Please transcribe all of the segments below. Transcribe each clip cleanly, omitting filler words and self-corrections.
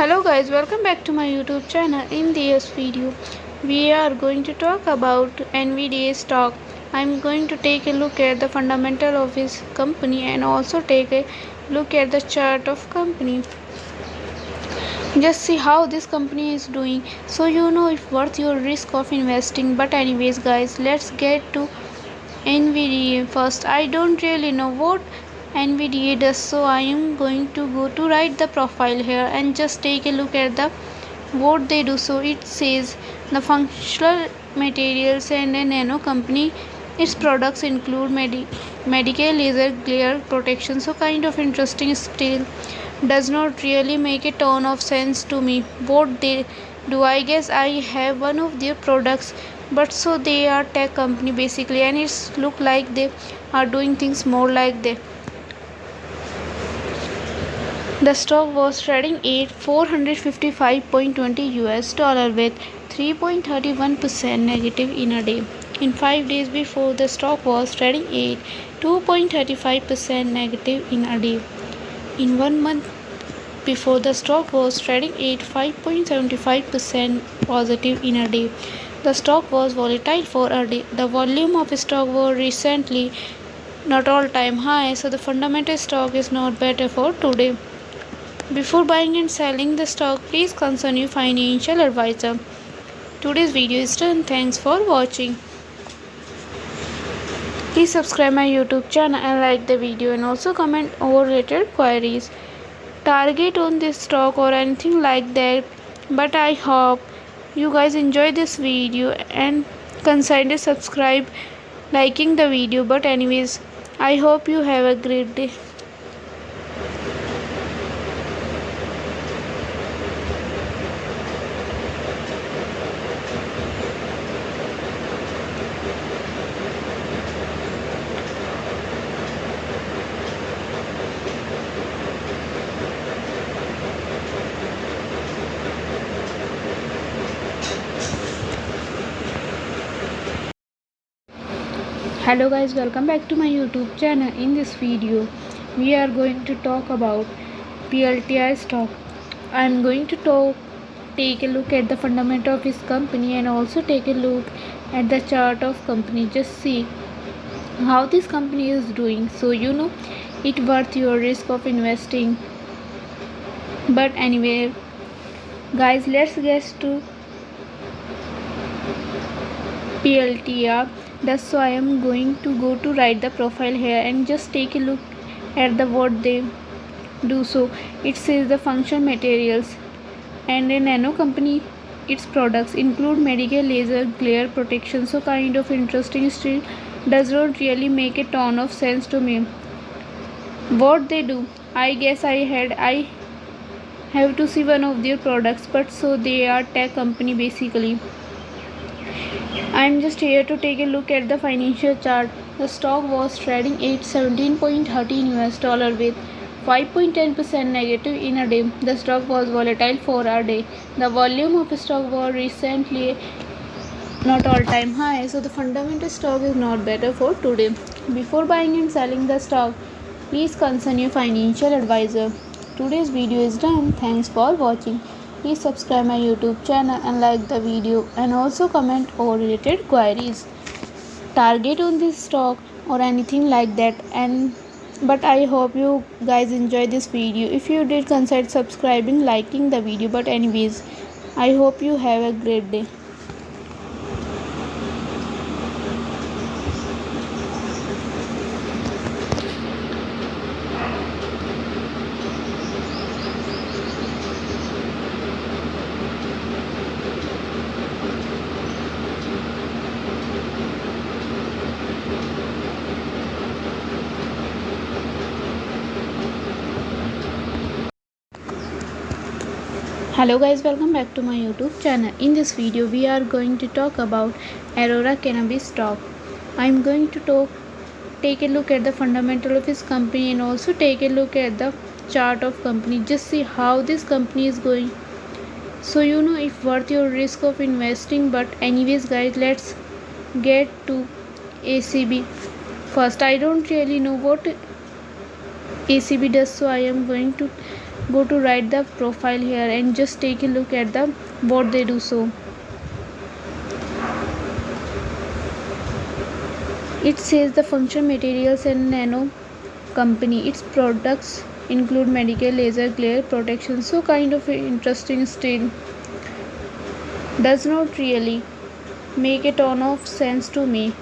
Hello guys, welcome back to my YouTube channel. In this video, we are going to talk about NVDA stock. I'm going to take a look at the fundamental of this company and also take a look at the chart of company. Just see how this company is doing so you know if worth your risk of investing. But anyways guys, let's get to NVDA first. I don't really know what NVDA does, so I am going to go to write the profile here and just take a look at the what they do. So it says the functional materials and a nano company. Its products include medical laser glare protection. So kind of interesting still. Does not really make a ton of sense to me. What they do, I guess I have one of their products, but so they are tech company basically, and it's look like they are doing things more like they. The stock was trading at 455.20 US dollar with 3.31% negative in a day. In 5 days before, the stock was trading at 2.35% negative in a day. In 1 month before, the stock was trading at 5.75% positive in a day. The stock was volatile for a day. The volume of stock was recently not all-time high, so the fundamental stock is not better for today. Before buying and selling the stock, please consult your financial advisor. Today's video is done. Thanks for watching. Please subscribe my YouTube channel and like the video and also comment over related queries. Target on this stock or anything like that. But I hope you guys enjoy this video and consider subscribe, liking the video. But anyways, I hope you have a great day. Hello guys, welcome back to my YouTube channel. In this video, we are going to talk about PLTI stock. I am going to take a look at the fundamental of this company and also take a look at the chart of company. Just see how this company is doing so you know it worth your risk of investing. But anyway guys, let's get to PLTR. That's so I am going to go to write the profile here and just take a look at the what they do. So it says the functional materials and a nano company. Its products include medical laser glare protection. So kind of interesting still. Does not really make a ton of sense to me. What they do, I guess I have to see one of their products, but so they are tech company basically. I'm just here to take a look at the financial chart. The stock was trading at 17.13 US dollar with 5.10% negative in a day. The stock was volatile for a day. The volume of stock was recently not all-time high, so the fundamental stock is not better for today. Before buying and selling the stock, please consult your financial advisor. Today's video is done. Thanks for watching. Please subscribe my YouTube channel and like the video and also comment or related queries. Target on this stock or anything like that. But I hope you guys enjoy this video. If you did, consider subscribing, liking the video. But anyways, I hope you have a great day. Hello guys, welcome back to my YouTube channel. In this video, we are going to talk about Aurora Cannabis stock. I'm going to take a look at the fundamental of this company and also take a look at the chart of company. Just see how this company is going so you know if worth your risk of investing. But anyways guys, let's get to ACB first. I don't really know what ACB does, so I am going to go to write the profile here and just take a look at the what they do. So it says the function materials and nano company. Its products include medical laser glare protection. So kind of interesting still. Does not really make a ton of sense to me.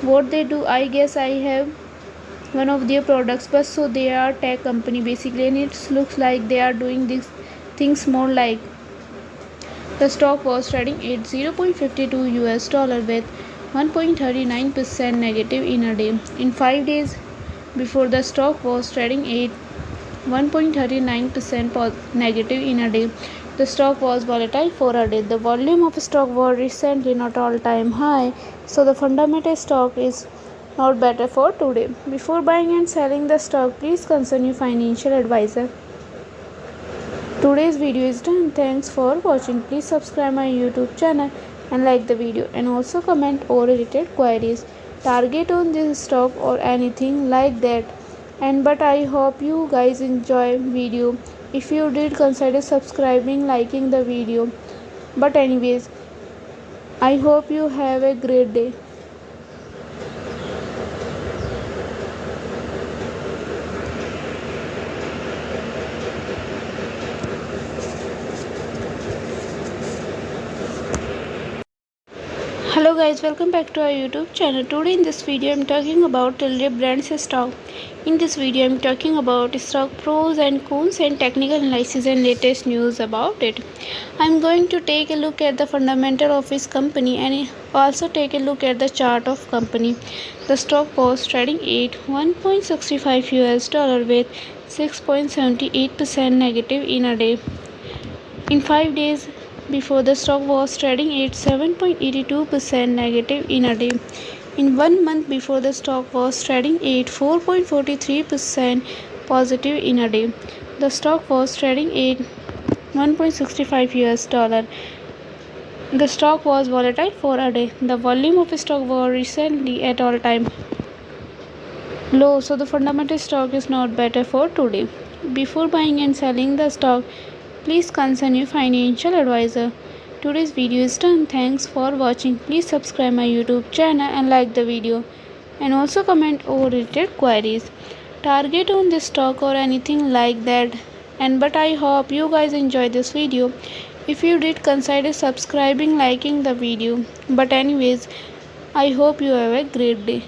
What they do, I guess I have one of their products, but so they are tech company basically, and it looks like they are doing these things more like. The stock was trading at $0.52 with 1.39% negative in a day. In 5 days before, the stock was trading at 1.39% negative in a day. The stock was volatile for a day. The volume of stock was recently not all-time high, so the fundamental stock is not better for today. Before buying and selling the stock, please consult your financial advisor. Today's video is done. Thanks for watching. Please subscribe my YouTube channel and like the video, and also comment or related queries, target on this stock or anything like that. And but I hope you guys enjoy video. If you did, consider subscribing, liking the video. But anyways, I hope you have a great day. Hello guys, welcome back to our YouTube channel. Today in this video I'm talking about Tilray Brands stock. In this video I'm talking about stock pros and cons and technical analysis and latest news about it. I'm going to take a look at the fundamental of this company and also take a look at the chart of company. The stock was trading at $1.65 with 6.78% negative in a day. In 5 days before, the stock was trading at 7.82% negative in a day. In 1 month before, the stock was trading at 4.43% positive in a day. The stock was trading at $1.65. The stock was volatile for a day. The volume of stock was recently at all-time low, so the fundamental stock is not better for today. Before buying and selling the stock, please consult your financial advisor. Today's video is done. Thanks for watching. Please subscribe my YouTube channel and like the video, and also comment or related queries, target on this stock or anything like that. And but I hope you guys enjoy this video. If you did, consider subscribing, liking the video. But anyways, I hope you have a great day.